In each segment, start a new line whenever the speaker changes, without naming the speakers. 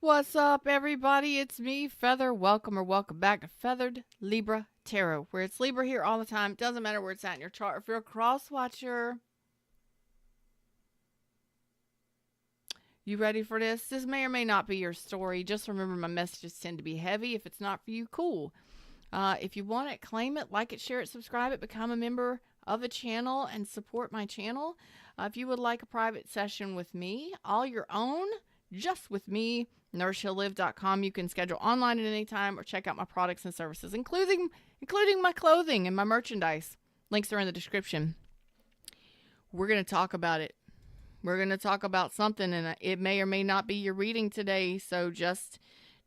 What's up, everybody? It's me, Feather. Welcome back to Feathered Libra Tarot, where it's Libra here all the time. Doesn't matter where it's at in your chart. If you're a cross watcher, you ready for this? This may or may not be your story. Just remember, my messages tend to be heavy. If it's not for you, cool. If you want it, claim it, like it, share it, subscribe it, become a member of the channel, and support my channel. If you would like a private session with me, all your own, just with me, nourishheallive.com. You can schedule online at any time or check out my products and services, including my clothing and my merchandise. Links are in the description. We're going to talk about it. We're going to talk about something, and it may or may not be your reading today, so just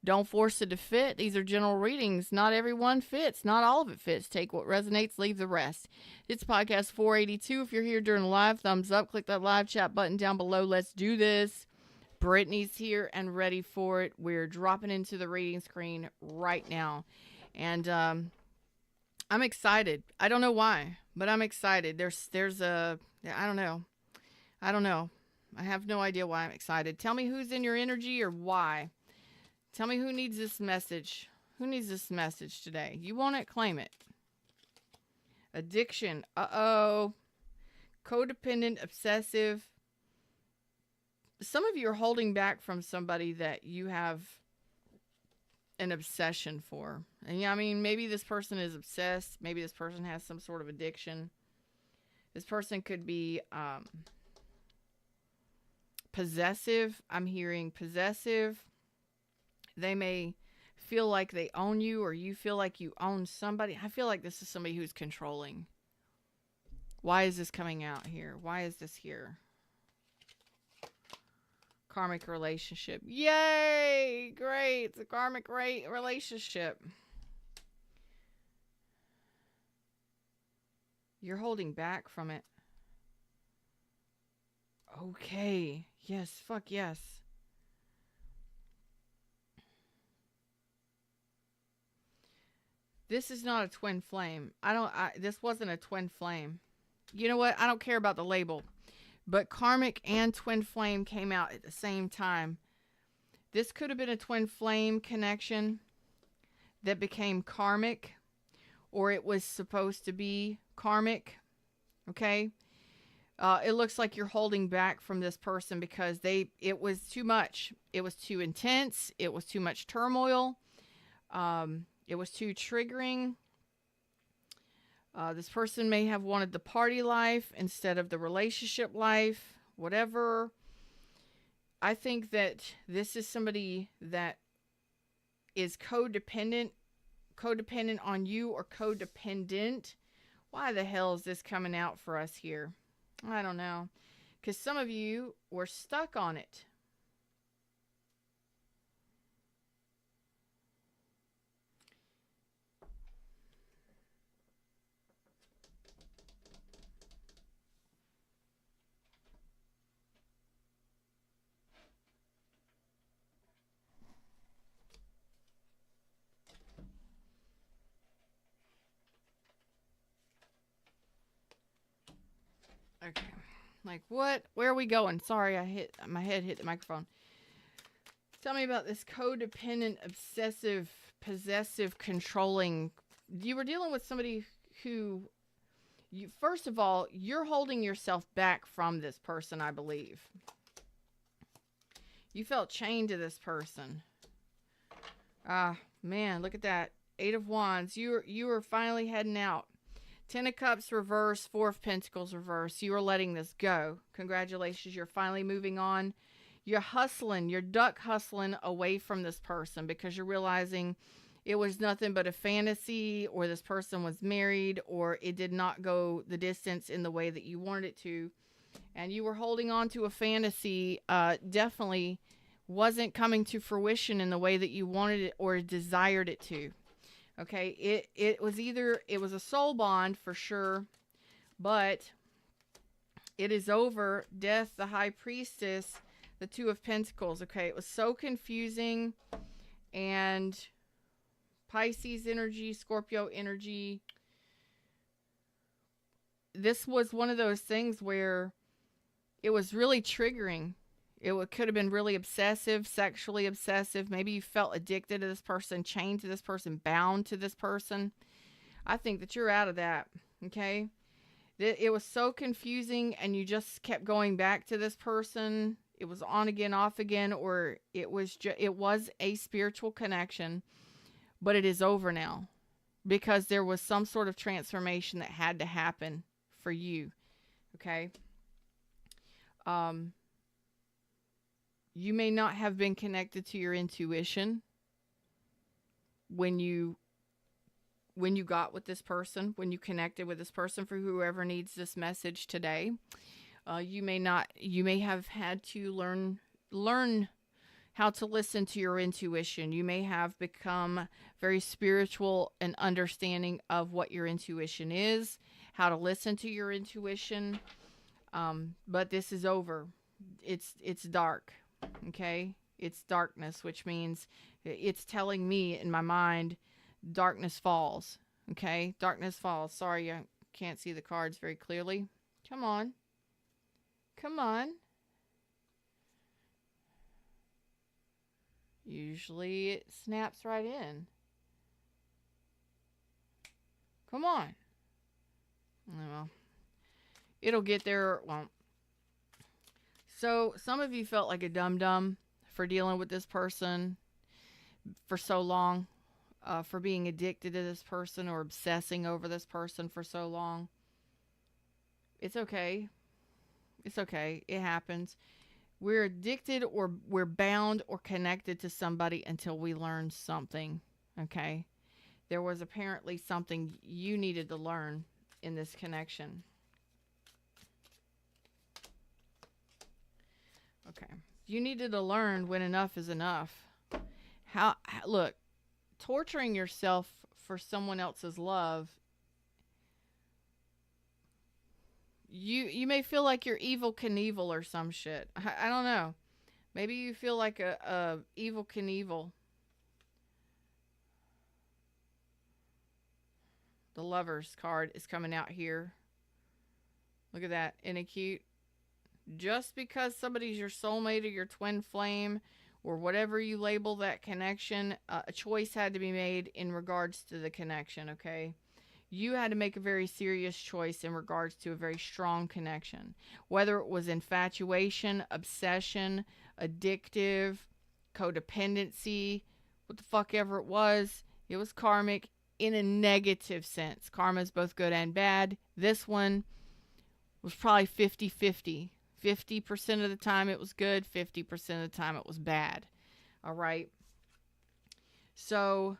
don't force it to fit. These are general readings. Not everyone fits. Not all of it fits. Take what resonates, leave the rest. It's podcast 482. If you're here during the live, thumbs up. Click that live chat button down below. Let's do this. Brittany's here and ready for it. We're dropping into the reading screen right now. And I'm excited. I don't know why, but I'm excited. There's a, I don't know. I have no idea why I'm excited. Tell me who's in your energy or why. Tell me who needs this message. Who needs this message today? You want it? Claim it. Addiction. Uh-oh. Codependent, obsessive. Some of you are holding back from somebody that you have an obsession for. And yeah, I mean, maybe this person is obsessed. Maybe this person has some sort of addiction. This person could be possessive. I'm hearing possessive. They may feel like they own you, or you feel like you own somebody. I feel like this is somebody who's controlling. Why is this coming out here? Why is this here? Karmic relationship. Yay! Great. It's a karmic relationship. You're holding back from it. Okay. Yes. Fuck yes. This is not a twin flame. This wasn't a twin flame. You know what? I don't care about the label. But karmic and twin flame came out at the same time. This could have been a twin flame connection that became karmic, or it was supposed to be karmic. Okay? It looks like you're holding back from this person because it was too much. It was too intense. It was too much turmoil. It was too triggering. This person may have wanted the party life instead of the relationship life, whatever. I think that this is somebody that is codependent on you, or codependent. Why the hell is this coming out for us here? I don't know. Because some of you were stuck on it. Okay. Like what? Where are we going? Sorry, my head hit the microphone. Tell me about this codependent, obsessive, possessive, controlling. You were dealing with somebody who, first of all, you're holding yourself back from this person, I believe. You felt chained to this person. Ah, man, look at that. 8 of Wands. You were finally heading out. 10 of Cups reverse, 4 of Pentacles reverse. You are letting this go. Congratulations. You're finally moving on. You're hustling. You're duck hustling away from this person because you're realizing it was nothing but a fantasy, or this person was married, or it did not go the distance in the way that you wanted it to. And you were holding on to a fantasy, definitely wasn't coming to fruition in the way that you wanted it or desired it to. Okay, it was a soul bond for sure, but it is over. Death, the High Priestess, the 2 of Pentacles. Okay, it was so confusing, and Pisces energy, Scorpio energy. This was one of those things where it was really triggering. Could have been really obsessive, sexually obsessive. Maybe you felt addicted to this person, chained to this person, bound to this person. I think that you're out of that, okay? It was so confusing, and you just kept going back to this person. It was on again, off again, or it was a spiritual connection, but it is over now because there was some sort of transformation that had to happen for you, okay? You may not have been connected to your intuition when you got with this person, when you connected with this person. For whoever needs this message today, you may have had to learn how to listen to your intuition. You may have become very spiritual and understanding of what your intuition is, how to listen to your intuition. But this is over. It's dark. Okay? It's darkness, which means it's telling me in my mind, darkness falls. Okay? Darkness falls. Sorry, I can't see the cards very clearly. Come on. Come on. Usually it snaps right in. Come on. Well, it'll get there. It won't. So some of you felt like a dum-dum for dealing with this person for so long, for being addicted to this person or obsessing over this person for so long. It's okay. It's okay. It happens. We're addicted or we're bound or connected to somebody until we learn something, okay? There was apparently something you needed to learn in this connection. Okay. You needed to learn when enough is enough. Look, torturing yourself for someone else's love, you may feel like you're Evil Knievel or some shit. I don't know. Maybe you feel like a Evil Knievel. The Lovers card is coming out here. Look at that. Isn't it cute? Just because somebody's your soulmate or your twin flame or whatever you label that connection, a choice had to be made in regards to the connection, okay? You had to make a very serious choice in regards to a very strong connection. Whether it was infatuation, obsession, addictive, codependency, what the fuck ever it was karmic in a negative sense. Karma is both good and bad. This one was probably 50-50. 50% of the time it was good, 50% of the time it was bad. All right? So,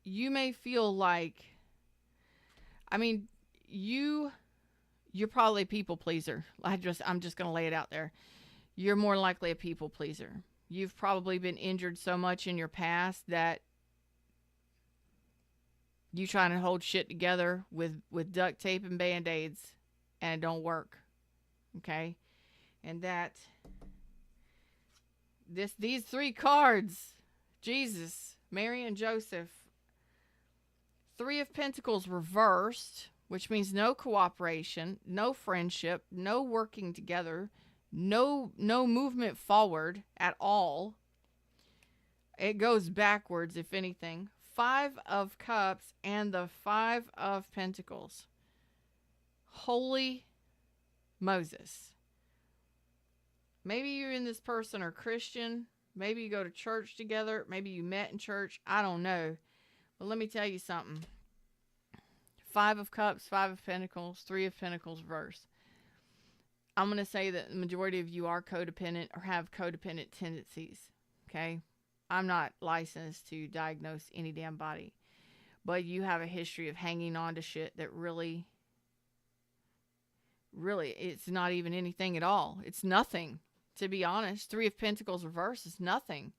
you may feel like, you're probably a people pleaser. I'm just going to lay it out there. You're more likely a people pleaser. You've probably been injured so much in your past that you trying to hold shit together with duct tape and band-aids and it don't work. Okay? And that these three cards, Jesus, Mary and Joseph, Three of Pentacles reversed, which means no cooperation, no friendship, no working together, no movement forward at all. It goes backwards, if anything. Five of Cups and the Five of Pentacles. Holy Moses. Maybe you and this person are Christian. Maybe you go to church together. Maybe you met in church. I don't know. But let me tell you something. Five of Cups, Five of Pentacles, Three of Pentacles reverse. I'm going to say that the majority of you are codependent or have codependent tendencies. Okay? I'm not licensed to diagnose any damn body. But you have a history of hanging on to shit that really, it's not even anything at all. It's nothing, to be honest. Three of Pentacles reverse is nothing.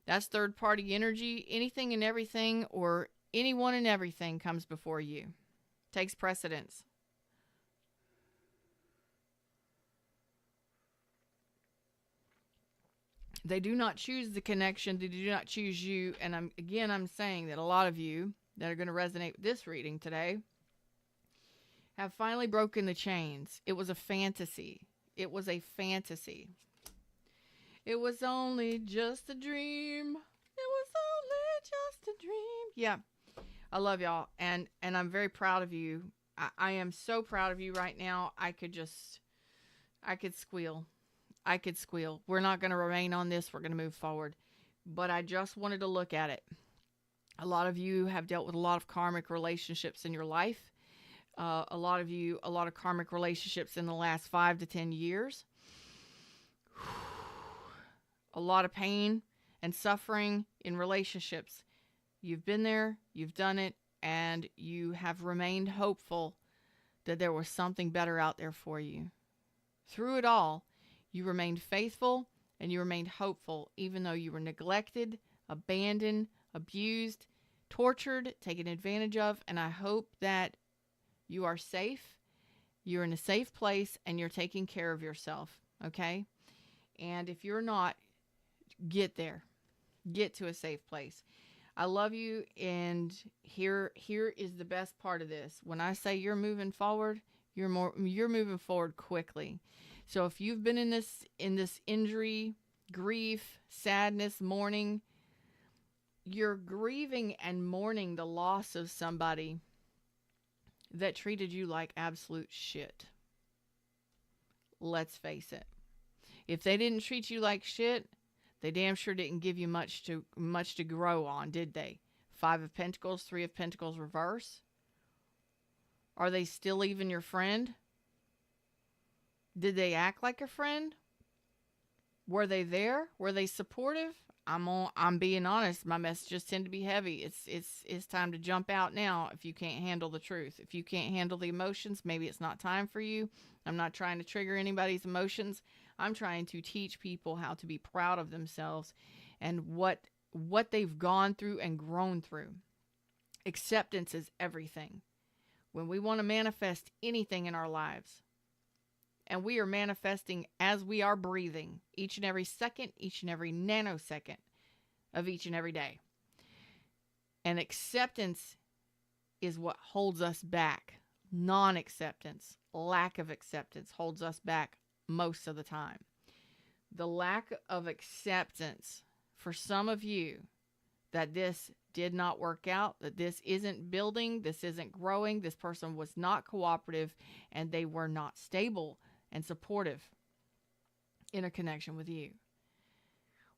That's third party energy. Anything and everything or anyone and everything comes before you. Takes precedence. They do not choose the connection. They do not choose you. And I'm saying that a lot of you that are going to resonate with this reading today have finally broken the chains. It was a fantasy. It was a fantasy. It was only just a dream. It was only just a dream. Yeah. I love y'all. And I'm very proud of you. I am so proud of you right now. I could squeal. I could squeal. We're not going to remain on this. We're going to move forward. But I just wanted to look at it. A lot of you have dealt with a lot of karmic relationships in your life. A lot of karmic relationships in the last 5 to 10 years. A lot of pain and suffering in relationships. You've been there, you've done it, and you have remained hopeful that there was something better out there for you. Through it all, you remained faithful and you remained hopeful, even though you were neglected, abandoned, abused, tortured, taken advantage of. And I hope that you are safe, you're in a safe place, and you're taking care of yourself, okay? And if you're not, get there. Get to a safe place. I love you, and here is the best part of this. When I say you're moving forward, you're moving forward quickly. So if you've been in this injury, grief, sadness, mourning, you're grieving and mourning the loss of somebody that treated you like absolute shit. Let's face it. If they didn't treat you like shit, they damn sure didn't give you much to grow on, did they? 5 of Pentacles, 3 of Pentacles reverse. Are they still even your friend? Did they act like a friend? Were they there? Were they supportive? I'm being honest. My messages tend to be heavy. It's time to jump out now if you can't handle the truth. If you can't handle the emotions, maybe it's not time for you. I'm not trying to trigger anybody's emotions. I'm trying to teach people how to be proud of themselves and what they've gone through and grown through. Acceptance is everything. When we want to manifest anything in our lives, and we are manifesting as we are breathing, each and every second, each and every nanosecond of each and every day. And acceptance is what holds us back. Non-acceptance, lack of acceptance holds us back most of the time. The lack of acceptance for some of you that this did not work out, that this isn't building, this isn't growing, this person was not cooperative, and they were not stable and supportive in a connection with you.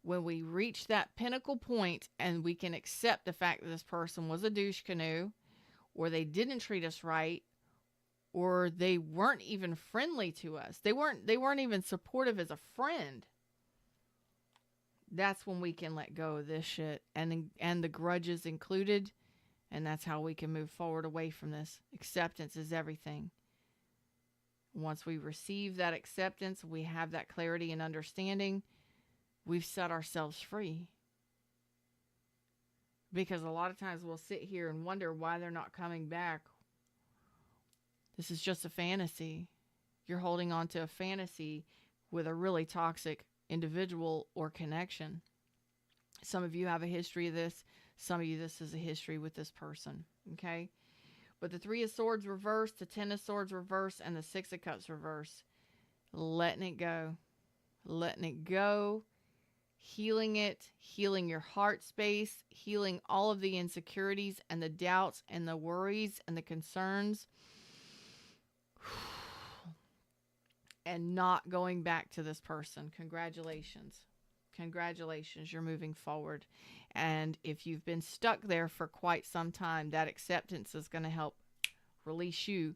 When we reach that pinnacle point and we can accept the fact that this person was a douche canoe, or they didn't treat us right, or they weren't even friendly to us, they weren't even supportive as a friend, that's when we can let go of this shit and the grudges included, and that's how we can move forward away from this. Acceptance is everything. Once we receive that acceptance, we have that clarity and understanding, we've set ourselves free. Because a lot of times we'll sit here and wonder why they're not coming back. This is just a fantasy. You're holding on to a fantasy with a really toxic individual or connection. Some of you have a history of this. Some of you, this is a history with this person. Okay? But the 3 of Swords reverse, the 10 of Swords reverse, and the 6 of Cups reverse. Letting it go. Letting it go. Healing it. Healing your heart space. Healing all of the insecurities and the doubts and the worries and the concerns. And not going back to this person. Congratulations. Congratulations. You're moving forward. And if you've been stuck there for quite some time, that acceptance is going to help release you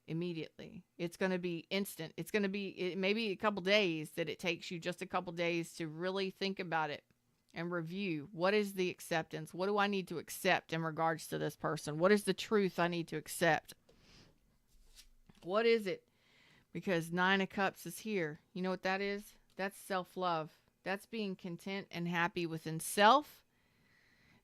immediately. It's going to be instant. It's going to be maybe a couple days, that it takes you just a couple days to really think about it and review. What is the acceptance? What do I need to accept in regards to this person? What is the truth I need to accept? What is it? Because 9 of Cups is here. You know what that is? That's self-love. That's being content and happy within self.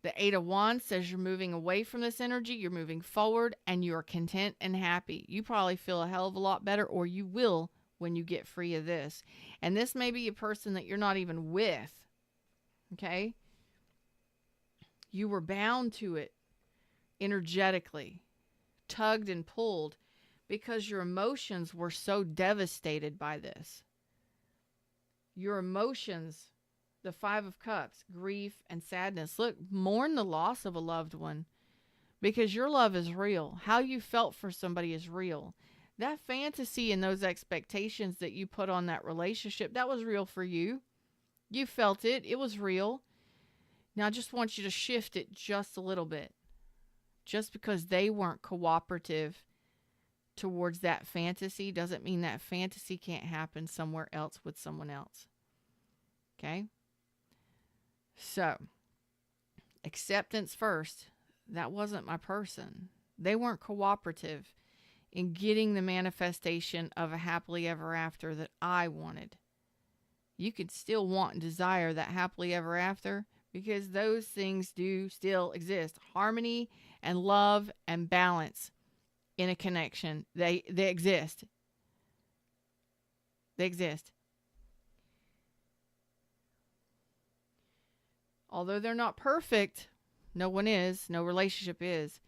The 8 of Wands says you're moving away from this energy. You're moving forward and you're content and happy. You probably feel a hell of a lot better, or you will when you get free of this. And this may be a person that you're not even with. Okay? You were bound to it energetically, tugged and pulled, because your emotions were so devastated by this. Your emotions, the Five of Cups, grief and sadness. Look, mourn the loss of a loved one because your love is real. How you felt for somebody is real. That fantasy and those expectations that you put on that relationship, that was real for you. You felt it. It was real. Now, I just want you to shift it just a little bit. Just because they weren't cooperative towards that fantasy doesn't mean that fantasy can't happen somewhere else with someone else. Okay? So, acceptance first. That wasn't my person. They weren't cooperative in getting the manifestation of a happily ever after that I wanted. You could still want and desire that happily ever after because those things do still exist. Harmony and love and balance in a connection. They exist. They exist. Although they're not perfect, no one is, no relationship is.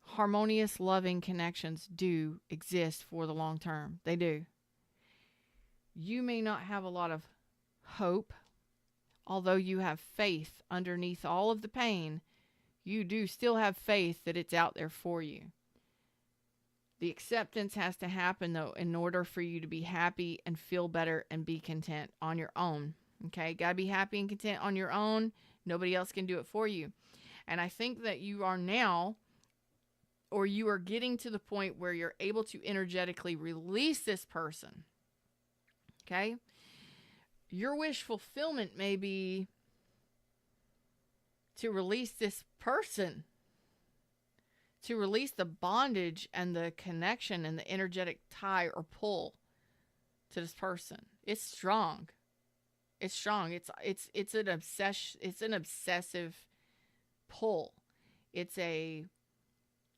Harmonious, loving connections do exist for the long term. They do. You may not have a lot of hope, although you have faith underneath all of the pain. You do still have faith that it's out there for you. The acceptance has to happen, though, in order for you to be happy and feel better and be content on your own. Okay? Got to be happy and content on your own. Nobody else can do it for you. And I think that you are now, or you are getting to the point where you're able to energetically release this person. Okay? Your wish fulfillment may be to release this person, to release the bondage and the connection and the energetic tie or pull to this person. It's strong. It's strong. It's an obsession. It's an obsessive pull. It's a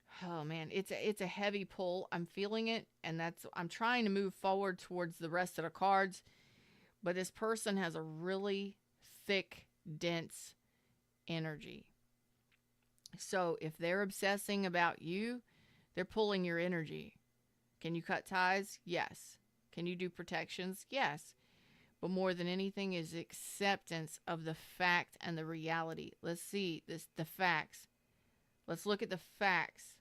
heavy pull. I'm feeling it, and I'm trying to move forward towards the rest of the cards, but this person has a really thick, dense energy. So if they're obsessing about you, they're pulling your energy. Can you cut ties? Yes. Can you do protections? Yes. But more than anything is acceptance of the fact and the reality. Let's see the facts. Let's look at the facts.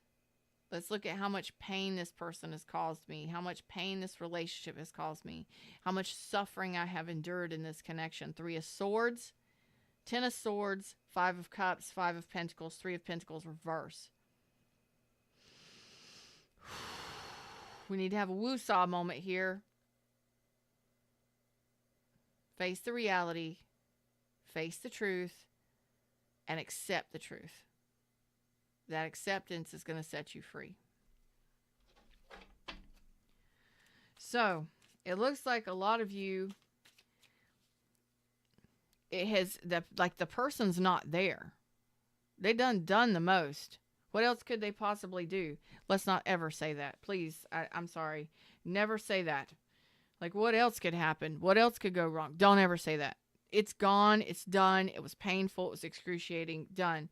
Let's look at how much pain this person has caused me, how much pain this relationship has caused me, how much suffering I have endured in this connection. 3 of Swords, 10 of Swords, 5 of Cups, 5 of Pentacles, 3 of Pentacles reverse. We need to have a woo-saw moment here. Face the reality, face the truth, and accept the truth. That acceptance is going to set you free. So, it looks like a lot of you, the person's not there. They done the most. What else could they possibly do? Let's not ever say that. Please, I'm sorry. Never say that. Like, what else could happen? What else could go wrong? Don't ever say that. It's gone. It's done. It was painful. It was excruciating. Done.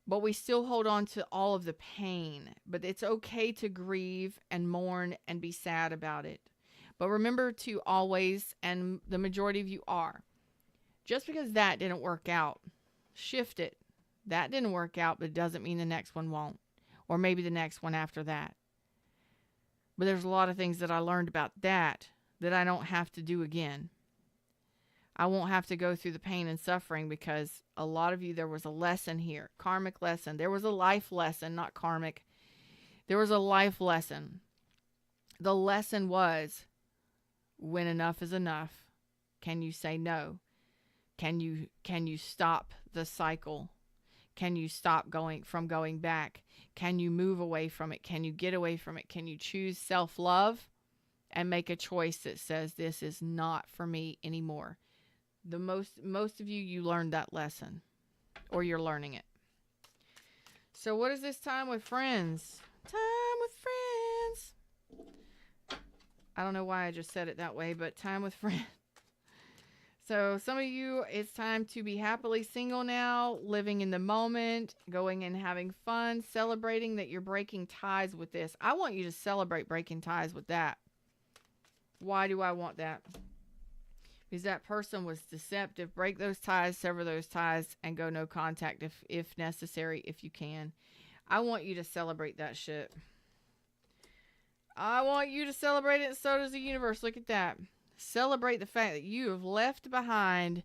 But we still hold on to all of the pain. But it's okay to grieve and mourn and be sad about it. But remember to always, and the majority of you are, just because that didn't work out, shift it. That didn't work out, but it doesn't mean the next one won't. Or maybe the next one after that. But there's a lot of things that I learned about that I don't have to do again. I won't have to go through the pain and suffering because a lot of you, there was a lesson here. Karmic lesson. There was a life lesson, not karmic. There was a life lesson. The lesson was, when enough is enough, can you say no? Can you stop the cycle? Can you stop going back? Can you move away from it? Can you get away from it? Can you choose self-love and make a choice that says this is not for me anymore? Most of you learned that lesson, or you're learning it. So what is this time with friends? Time with friends. I don't know why I just said it that way, but time with friends. So some of you, it's time to be happily single now, living in the moment, going and having fun, celebrating that you're breaking ties with this. I want you to celebrate breaking ties with that. Why do I want that? Because that person was deceptive. Break those ties, sever those ties, and go no contact if necessary, if you can. I want you to celebrate that shit. I want you to celebrate it, and so does the universe. Look at that. Celebrate the fact that you have left behind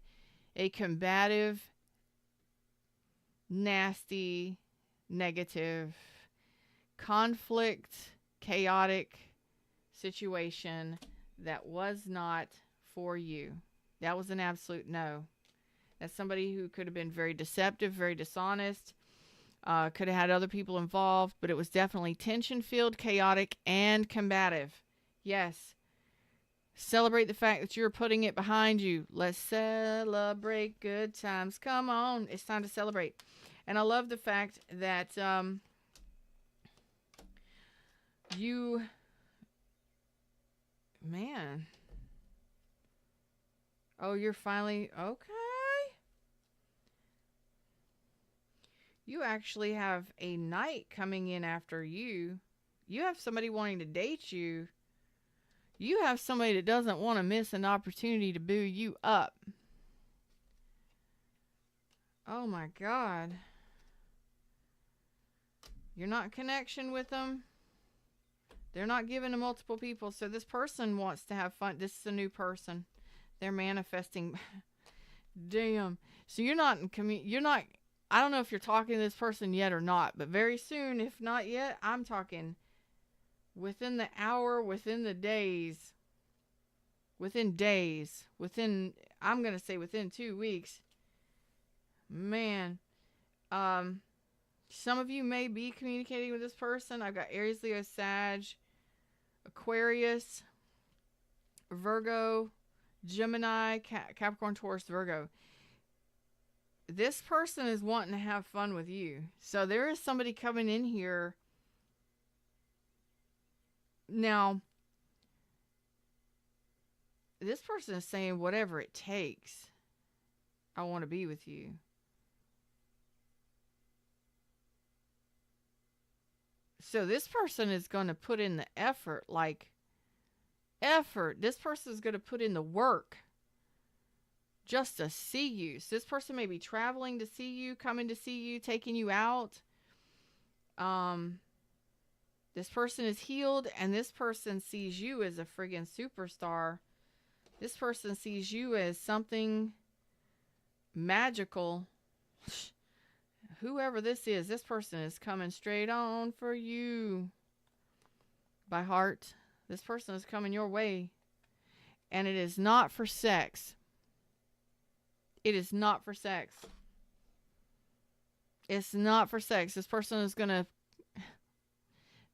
a combative, nasty, negative, conflict, chaotic situation that was not for you. That was an absolute no. That's somebody who could have been very deceptive, very dishonest, could have had other people involved, but it was definitely tension-filled, chaotic, and combative. Yes. Celebrate the fact that you're putting it behind you. Let's celebrate good times. Come on. It's time to celebrate. And I love the fact that you... Man. Oh, you're finally... Okay. You actually have a knight coming in after you. You have somebody wanting to date you. You have somebody that doesn't want to miss an opportunity to boo you up. Oh my God. You're not in connection with them. They're not given to multiple people. So this person wants to have fun. This is a new person. They're manifesting. Damn. So you're not in I don't know if you're talking to this person yet or not, but very soon, if not yet, I'm talking within the hour, within the days, I'm going to say within 2 weeks. Man, some of you may be communicating with this person. I've got Aries, Leo, Sag, Aquarius, Virgo, Gemini, Capricorn, Taurus, Virgo. This person is wanting to have fun with you. So there is somebody coming in here. Now, this person is saying whatever it takes. I want to be with you. So this person is going to put in the effort, This person is going to put in the work just to see you. So this person may be traveling to see you, coming to see you, taking you out. This person is healed, and this person sees you as a friggin' superstar. This person sees you as something magical. Whoever this person is coming straight on for you. By heart, this person is coming your way. And it is not for sex. It is not for sex. It's not for sex. This person is going to...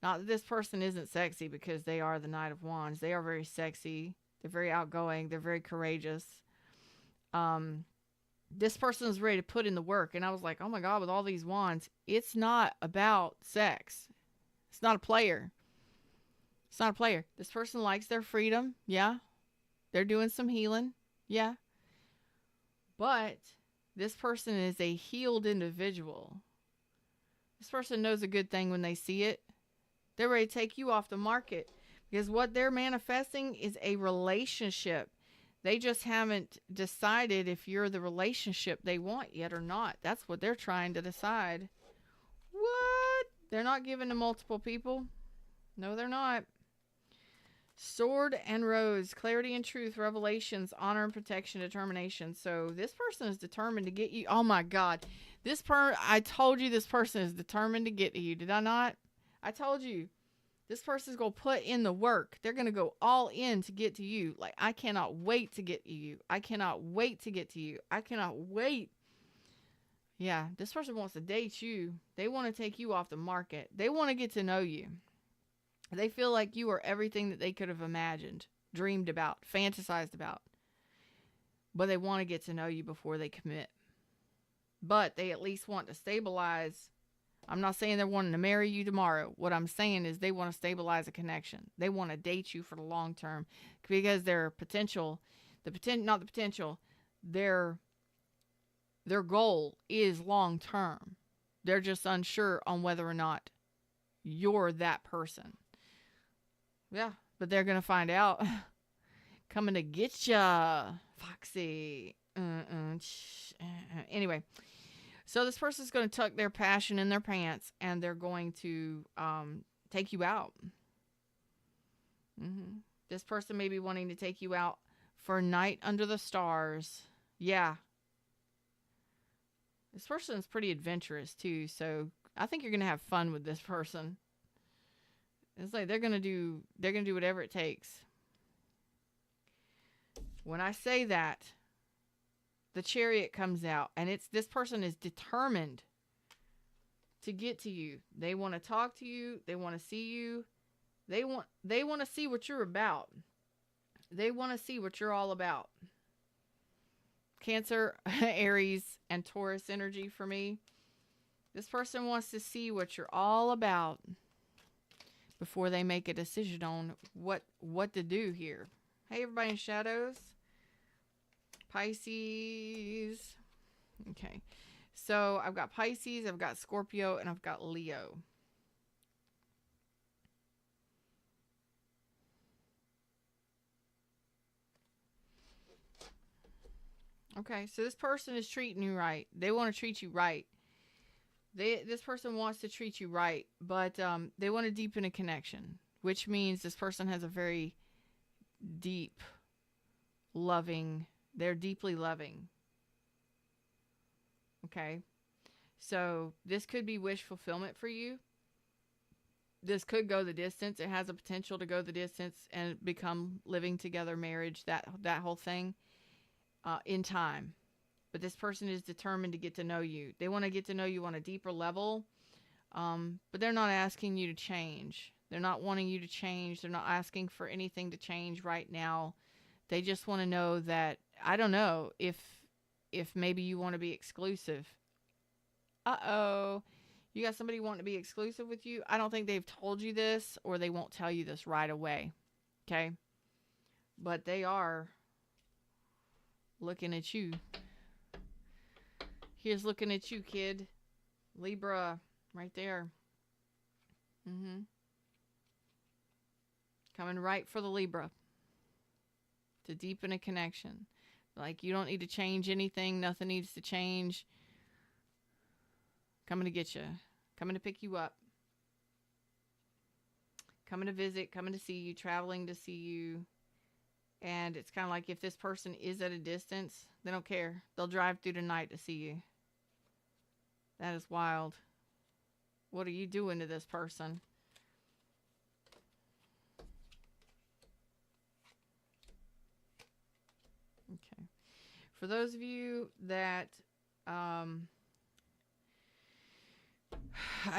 Not that this person isn't sexy, because they are the Knight of Wands. They are very sexy. They're very outgoing. They're very courageous. This person is ready to put in the work. And I was like, oh my God, with all these wands, it's not about sex. It's not a player. It's not a player. This person likes their freedom. Yeah. They're doing some healing. Yeah. But this person is a healed individual. This person knows a good thing when they see it. They're ready to take you off the market, because what they're manifesting is a relationship. They just haven't decided if you're the relationship they want yet or not. That's what they're trying to decide. What? They're not giving to multiple people. No, they're not. Sword and Rose, clarity and truth, revelations, honor and protection, determination. So this person is determined to get you. Oh my God. I told you this person is determined to get to you. Did I not? I told you. This person's going to put in the work. They're going to go all in to get to you. Like, I cannot wait to get to you. I cannot wait to get to you. I cannot wait. Yeah, this person wants to date you. They want to take you off the market. They want to get to know you. They feel like you are everything that they could have imagined, dreamed about, fantasized about. But they want to get to know you before they commit. But they at least want to stabilize. I'm not saying they're wanting to marry you tomorrow. What I'm saying is they want to stabilize a connection. They want to date you for the long term, because their goal is long term. They're just unsure on whether or not you're that person. Yeah, but they're going to find out. Coming to get ya, Foxy. Anyway, so this person's going to tuck their passion in their pants, and they're going to take you out. This person may be wanting to take you out for a night under the stars. Yeah. This person is pretty adventurous too, so I think you're going to have fun with this person. It's like they're going to do whatever it takes. When I say that, the Chariot comes out, and this person is determined to get to you. They want to talk to you. They want to see you. They want to see what you're about. They want to see what you're all about. Cancer, Aries, and Taurus energy for me. This person wants to see what you're all about before they make a decision on what to do here. Hey, everybody in shadows. Pisces. Okay. So I've got Pisces, I've got Scorpio, and I've got Leo. Okay, so this person is treating you right. They want to treat you right. This person wants to treat you right, but they want to deepen a connection, which means this person has a very deep, loving, they're deeply loving. Okay, so this could be wish fulfillment for you. This could go the distance. It has a potential to go the distance and become living together, marriage, that whole thing in time. But this person is determined to get to know you. They want to get to know you on a deeper level, but they're not asking you to change. They're not wanting you to change. They're not asking for anything to change right now. They just want to know that, I don't know, if maybe you want to be exclusive. Uh-oh. You got somebody wanting to be exclusive with you? I don't think they've told you this, or they won't tell you this right away. Okay? But they are looking at you. Here's looking at you, kid. Libra, right there. Coming right for the Libra. To deepen a connection. Like, you don't need to change anything. Nothing needs to change. Coming to get you. Coming to pick you up. Coming to visit. Coming to see you. Traveling to see you. And it's kind of like, if this person is at a distance, they don't care. They'll drive through the night to see you. That is wild. What are you doing to this person? Okay. For those of you that, I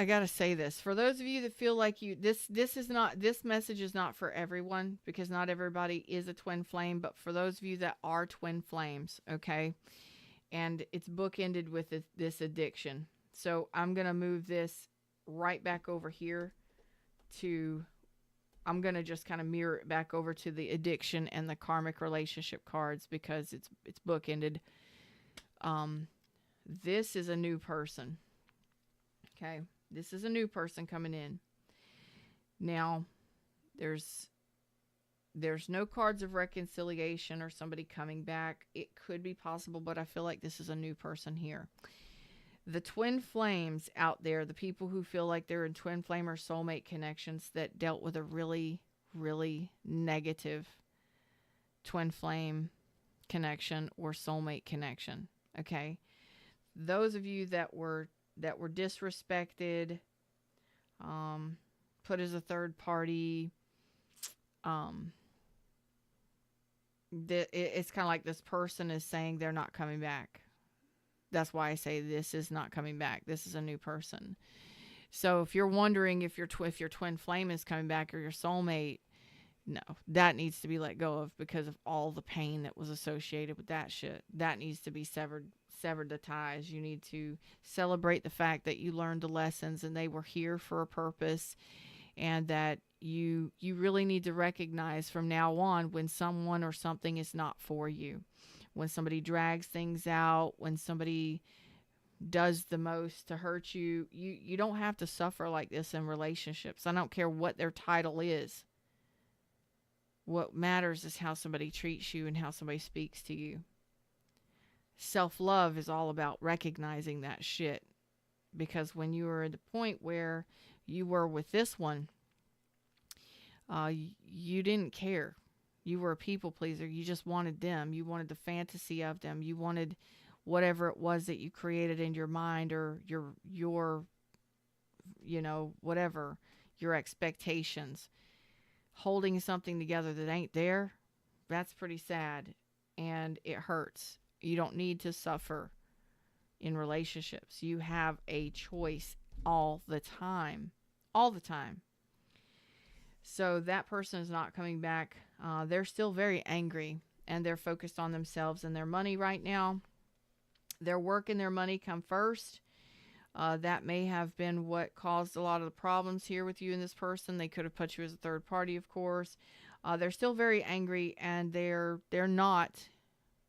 gotta say this. For those of you that feel like this message is not for everyone, because not everybody is a twin flame, but for those of you that are twin flames, okay? And it's bookended with this addiction. So I'm going to move this right back over here I'm going to just kind of mirror it back over to the addiction and the karmic relationship cards, because it's bookended. This is a new person. Okay. This is a new person coming in. Now, there's no cards of reconciliation or somebody coming back. It could be possible, but I feel like this is a new person here. The twin flames out there, the people who feel like they're in twin flame or soulmate connections that dealt with a really, really negative twin flame connection or soulmate connection. Okay. Those of you that were disrespected, put as a third party, it's kind of like this person is saying they're not coming back. That's why I say this is not coming back. This is a new person. So if you're wondering if your twin flame is coming back or your soulmate, no, that needs to be let go of, because of all the pain that was associated with that shit. That needs to be severed the ties. You need to celebrate the fact that you learned the lessons and they were here for a purpose, and that you really need to recognize from now on when someone or something is not for you. When somebody drags things out, when somebody does the most to hurt you, you don't have to suffer like this in relationships. I don't care what their title is. What matters is how somebody treats you and how somebody speaks to you. Self-love is all about recognizing that shit. Because when you were at the point where you were with this one, you didn't care. You were a people pleaser. You just wanted them. You wanted the fantasy of them. You wanted whatever it was that you created in your mind, or your whatever, your expectations. Holding something together that ain't there, that's pretty sad, and it hurts. You don't need to suffer in relationships. You have a choice all the time. All the time. So that person is not coming back. They're still very angry, and they're focused on themselves and their money right now. Their work and their money come first. That may have been what caused a lot of the problems here with you and this person. They could have put you as a third party, of course. They're still very angry, and they're not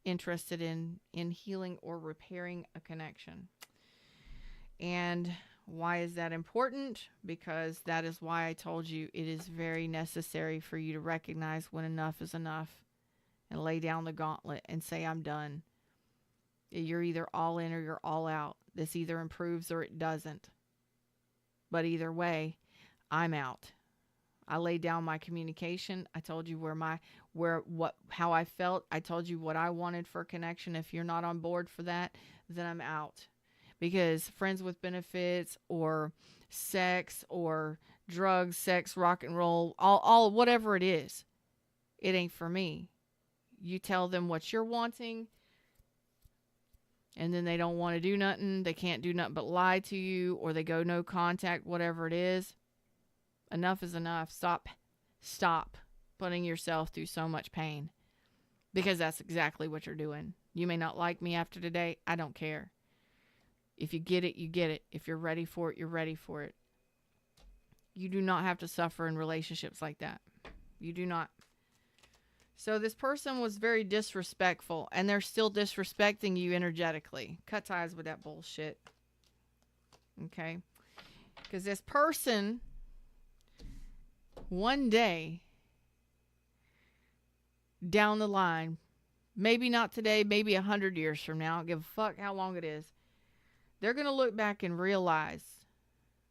interested in healing or repairing a connection. And why is that important? Because that is why I told you it is very necessary for you to recognize when enough is enough and lay down the gauntlet and say, I'm done. You're either all in or you're all out. This either improves or it doesn't. But either way, I'm out. I laid down my communication. I told you how I felt. I told you what I wanted for a connection. If you're not on board for that, then I'm out. Because friends with benefits, or sex, or drugs, sex, rock and roll, all whatever it is, it ain't for me. You tell them what you're wanting, and then they don't want to do nothing. They can't do nothing but lie to you, or they go no contact, whatever it is. Enough is enough. Stop putting yourself through so much pain, because that's exactly what you're doing. You may not like me after today. I don't care. If you get it, you get it. If you're ready for it, you're ready for it. You do not have to suffer in relationships like that. You do not. So this person was very disrespectful, and they're still disrespecting you energetically. Cut ties with that bullshit. Okay? Because this person, one day down the line, maybe not today, maybe 100 years from now, I don't give a fuck how long it is, they're going to look back and realize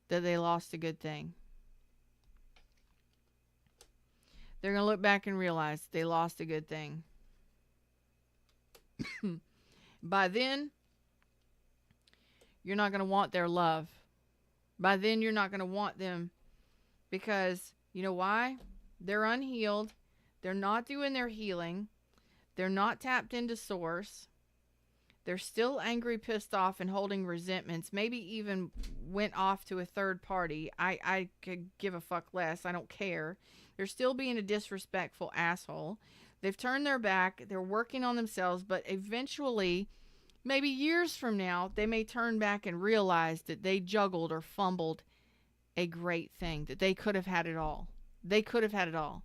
that they lost a good thing. They're going to look back and realize they lost a good thing. By then, you're not going to want their love. By then, you're not going to want them, because you know why? They're unhealed. They're not doing their healing. They're not tapped into source. They're still angry, pissed off, and holding resentments. Maybe even went off to a third party. I could give a fuck less. I don't care. They're still being a disrespectful asshole. They've turned their back. They're working on themselves. But eventually, maybe years from now, they may turn back and realize that they juggled or fumbled a great thing. That they could have had it all. They could have had it all.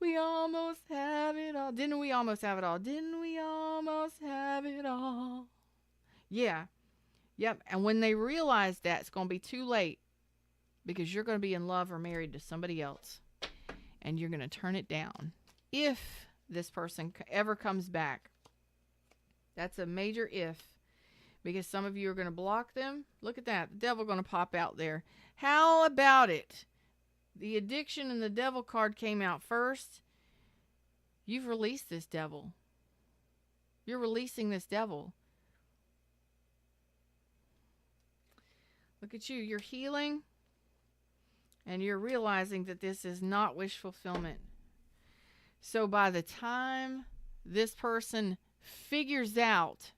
We almost have it all. Didn't we almost have it all? Didn't we almost have it all? Yeah. Yep. And when they realize that, it's going to be too late, because you're going to be in love or married to somebody else, and you're going to turn it down. If this person ever comes back. That's a major if, because some of you are going to block them. Look at that. The devil going to pop out there. How about it? The addiction and the devil card came out first. You've released this devil. You're releasing this devil. Look at you. You're healing. And you're realizing that this is not wish fulfillment. So by the time this person figures out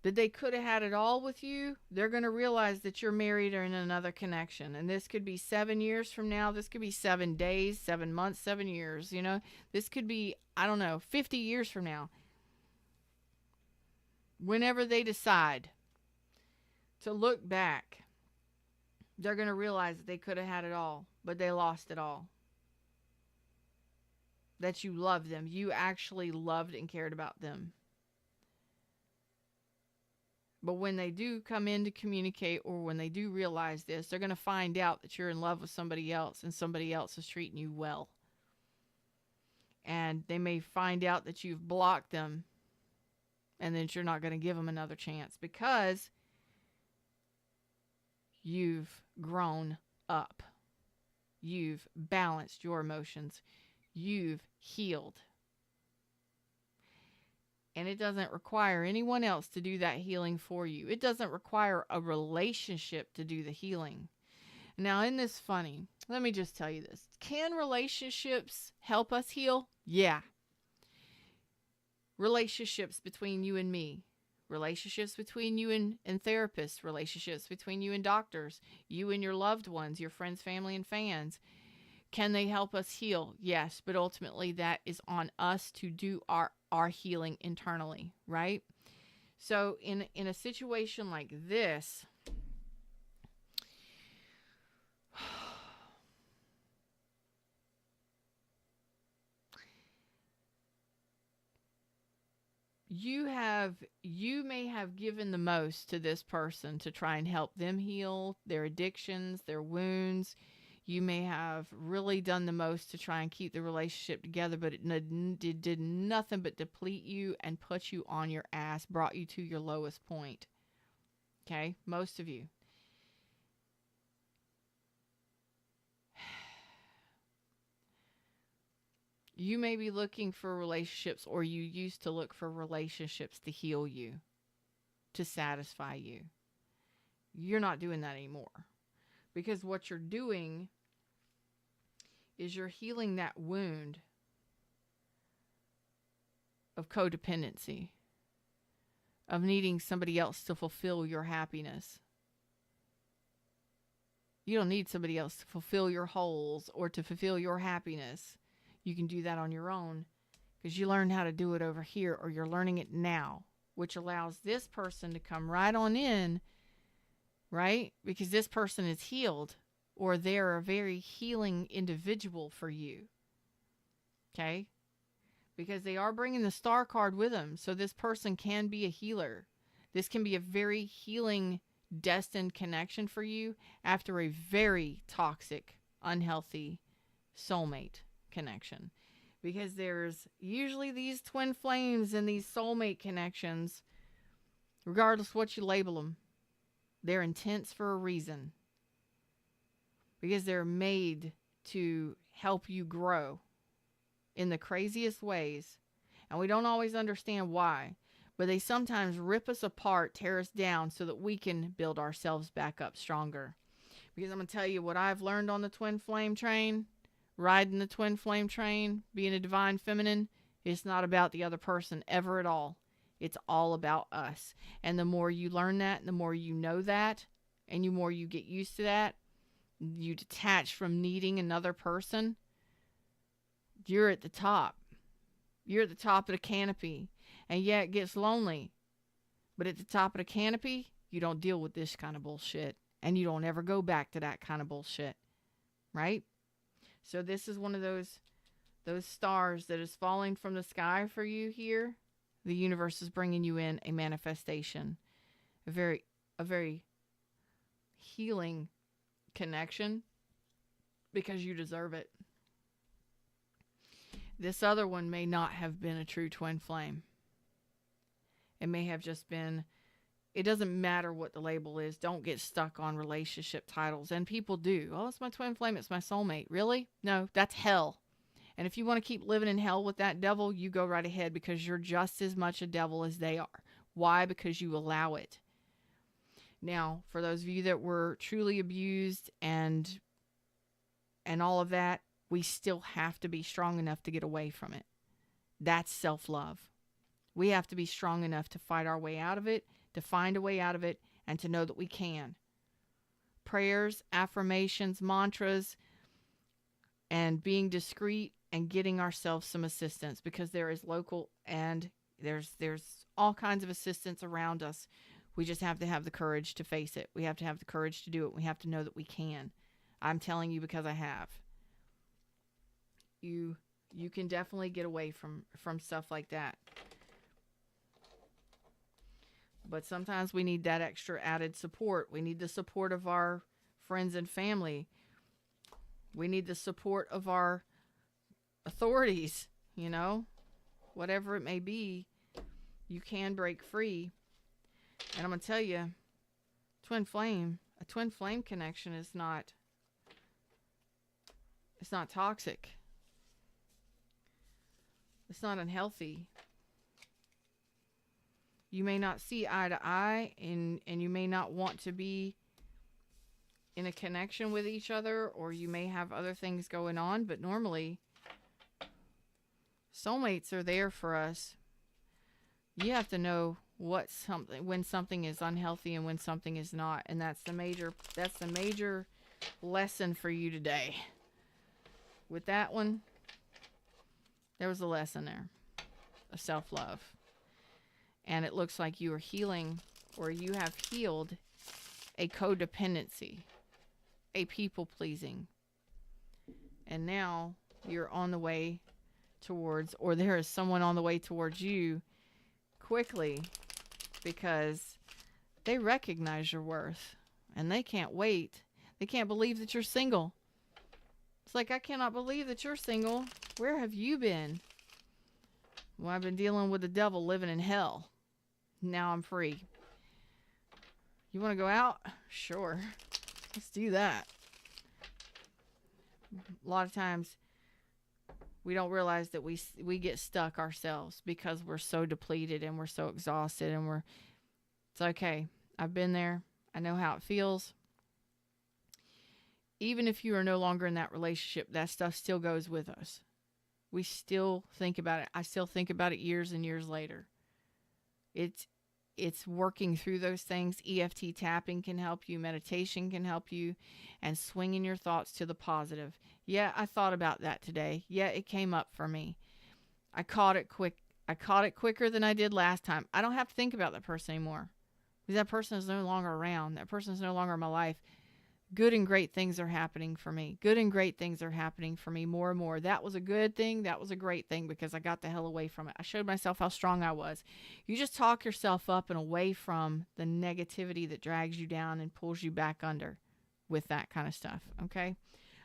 that they could have had it all with you, they're going to realize that you're married or in another connection. And this could be 7 years from now. This could be 7 days, 7 months, 7 years. You know, this could be, 50 years from now. Whenever they decide to look back, they're going to realize that they could have had it all, but they lost it all. That you loved them. You actually loved and cared about them. But when they do come in to communicate, or when they do realize this, they're going to find out that you're in love with somebody else, and somebody else is treating you well. And they may find out that you've blocked them and that you're not going to give them another chance because you've grown up. You've balanced your emotions. You've healed. And it doesn't require anyone else to do that healing for you. It doesn't require a relationship to do the healing. Now, isn't this funny? Let me just tell you this. Can relationships help us heal? Yeah. Relationships between you and me. Relationships between you and therapists. Relationships between you and doctors. You and your loved ones, your friends, family, and fans. Can they help us heal? Yes, but ultimately that is on us to do our healing internally, right? So in a situation like this, you may have given the most to this person to try and help them heal their addictions, their wounds. You may have really done the most to try and keep the relationship together, but it did nothing but deplete you and put you on your ass, brought you to your lowest point. Okay? Most of you. You may be looking for relationships, or you used to look for relationships to heal you, to satisfy you. You're not doing that anymore. Because what you're doing is you're healing that wound of codependency, of needing somebody else to fulfill your happiness. You don't need somebody else to fulfill your holes or to fulfill your happiness. You can do that on your own because you learned how to do it over here, or you're learning it now, which allows this person to come right on in, right? Because this person is healed, or they're a very healing individual for you. Okay? Because they are bringing the star card with them. So this person can be a healer. This can be a very healing, destined connection for you after a very toxic, unhealthy soulmate connection. Because there's usually these twin flames and these soulmate connections, regardless what you label them, they're intense for a reason. Because they're made to help you grow in the craziest ways. And we don't always understand why. But they sometimes rip us apart, tear us down so that we can build ourselves back up stronger. Because I'm going to tell you what I've learned on the twin flame train, riding the twin flame train, being a divine feminine, it's not about the other person ever at all. It's all about us. And the more you learn that, and the more you know that, and the more you get used to that, you detach from needing another person, you're at the top. You're at the top of the canopy. And yeah, it gets lonely. But at the top of the canopy, you don't deal with this kind of bullshit. And you don't ever go back to that kind of bullshit. Right? So this is one of those stars that is falling from the sky for you here. The universe is bringing you in a manifestation. A very healing connection, because you deserve it. This other one may not have been a true twin flame. It may have just been, it doesn't matter what the label is. Don't get stuck on relationship titles. And people do. Oh, it's my twin flame. It's my soulmate. Really? No, that's hell. And if you want to keep living in hell with that devil, you go right ahead, because you're just as much a devil as they are. Why? Because you allow it. Now, for those of you that were truly abused and all of that, we still have to be strong enough to get away from it. That's self-love. We have to be strong enough to fight our way out of it, to find a way out of it, and to know that we can. Prayers, affirmations, mantras, and being discreet and getting ourselves some assistance, because there is local and there's all kinds of assistance around us. We just have to have the courage to face it. We have to have the courage to do it. We have to know that we can. I'm telling you because I have. You can definitely get away from stuff like that. But sometimes we need that extra added support. We need the support of our friends and family. We need the support of our authorities. you know, whatever it may be, you can break free. And I'm going to tell you, a twin flame connection is not, it's not toxic. It's not unhealthy. You may not see eye to eye, and you may not want to be in a connection with each other, or you may have other things going on, but normally soulmates are there for us. You have to know when something is unhealthy and when something is not, and that's the major lesson for you today. With that one, there was a lesson there of self-love. And it looks like you are healing, or you have healed, a codependency, a people-pleasing. And now you're on the way towards, or there is someone on the way towards you quickly, because they recognize your worth and they can't wait. They can't believe that you're single. It's like, I cannot believe that you're single. Where have you been? Well, I've been dealing with the devil, living in hell. Now I'm free. You want to go out? Sure. Let's do that. A lot of times we don't realize that we get stuck ourselves because we're so depleted and we're so exhausted, and it's okay. I've been there. I know how it feels. Even if you are no longer in that relationship, that stuff still goes with us. We still think about it. I still think about it years and years later. It's working through those things. EFT tapping can help you. Meditation can help you. And swinging your thoughts to the positive. Yeah, I thought about that today. Yeah, it came up for me. I caught it quick. I caught it quicker than I did last time. I don't have to think about that person anymore, because that person is no longer around. That person is no longer in my life. Good and great things are happening for me. Good and great things are happening for me more and more. That was a good thing. That was a great thing, because I got the hell away from it. I showed myself how strong I was. You just talk yourself up and away from the negativity that drags you down and pulls you back under with that kind of stuff. Okay.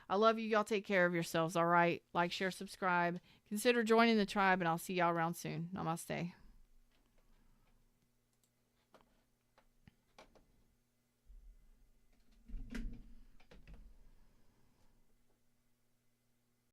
I love you. Y'all take care of yourselves. All right. Like, share, subscribe. Consider joining the tribe, and I'll see y'all around soon. Namaste.